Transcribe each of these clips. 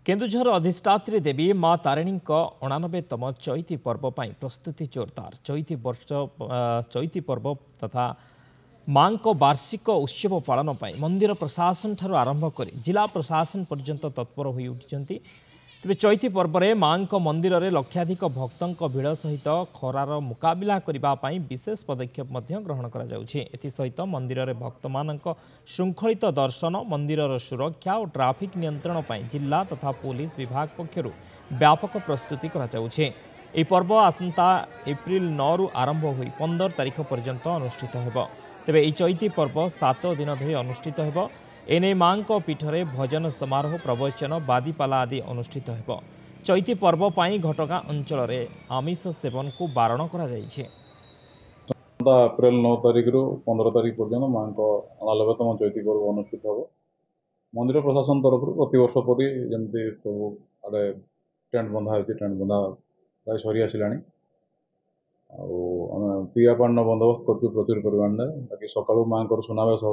केन्दुझर अधिष्ठात्री देवी माँ तारिणी 89तम चैती पर्व पर प्रस्तुति जोरदार। चैती पर्व तथा माँ वार्षिक उत्सव पालन पर मंदिर प्रशासन ठारू आरंभ कर जिला प्रशासन पर्यंत तत्पर हो उठिଛନ୍ତି। तेज चैती पर्व में माँ मंदिर में लक्षाधिक भक्तों भिड़ सहित खरार मुकाबला करने विशेष पदक्षेप ग्रहण कर मंदिर में भक्त मान श्रृंखलित दर्शन मंदिर सुरक्षा और ट्राफिक नियंत्रण पर जिला तथा पुलिस विभाग पक्षर व्यापक प्रस्तुति कर पर्व आसंता एप्रिल 9 रु आरंभ हो 15 तारीख पर्यंत अनुष्ठित हो। तेबे यह चैती पर्व 7 दिन धरी अनुष्ठित हो। एने माँ पीठरे भजन समारोह प्रवचन बादीपाला आदि अनुष्ठित हो। चैती पर्व पर घटगां अंचल आमिष सेवन को बारण कर एप्रिल 9 तारीख रु 15 तारीख पर्यटन माँ 89तम चैती पर्व अनुष्ठित हो। मंदिर प्रशासन तरफ प्रति वर्ष परी जमी सब आड़े टेंट बंधा होती टेंट बंधा प्राय सरी आसला आम पीवा पान बंदोबस्त कर प्रचुर परिमाण में बाकी सका माँ सुनावेश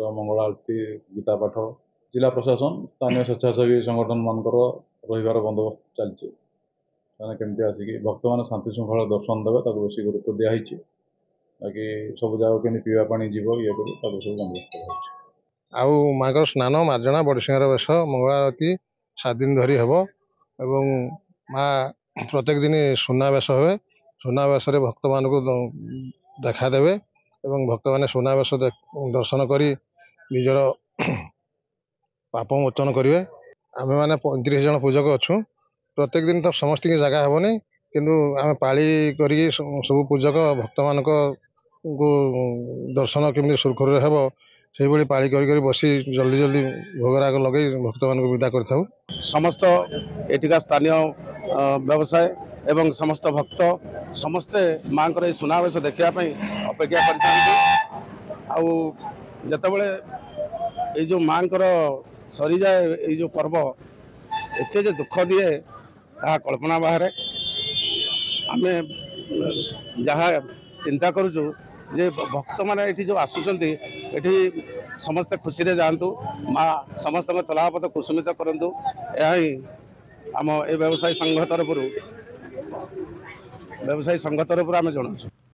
हम मंगल आरती गीता पाठ जिला प्रशासन स्थानीय स्वेच्छासेवी संगठन मान रही बंदोबस्त चलती केमती आसिक भक्त मैंने शांति श्रृंखला दर्शन देवे बेस गुरुत्व दिखाई बाकी सब जगह के पीवा पानी जीव ये सब बंदोबस्त कर आउ माँ स्नान मार्जना बड़सिंगार बेश मंगल आरती 7 दिन धरी हे एवं माँ प्रत्येक दिन सुनावेश हुए। सुनावेश भक्त मान को देखादेवे एवं भक्त मैंने सुनावेश दर्शन कर निजर पाप मोचन करेंगे। आम मैंने 35 जन पूजक अच्छु। प्रत्येक दिन तो समस्त की जगह हेनी किंतु आम पाली कर सब पूजक भक्त मान को दर्शन केमती सुरखुर हे से पाली कर बसी जल्दी जल्दी भोगराग लगे भक्त मान को विदा कर समस्त एठिका स्थानीय व्यवसाय एवं समस्त भक्त समस्ते माँ सुनावेश देखापी अपेक्षा करते ये जो माँ सरी जाए ये जो पर्व एत दुख दिए ता कल्पना बाहर आम जहाँ चिंता करुचु जे भक्त मैंने ये जो आसुँच ये समस्ते खुशी रे जातु माँ समस्त चलापथ कुसुमित करूँ यह आम ए व्यवसायी संघ तरफ आम जनाऊँ।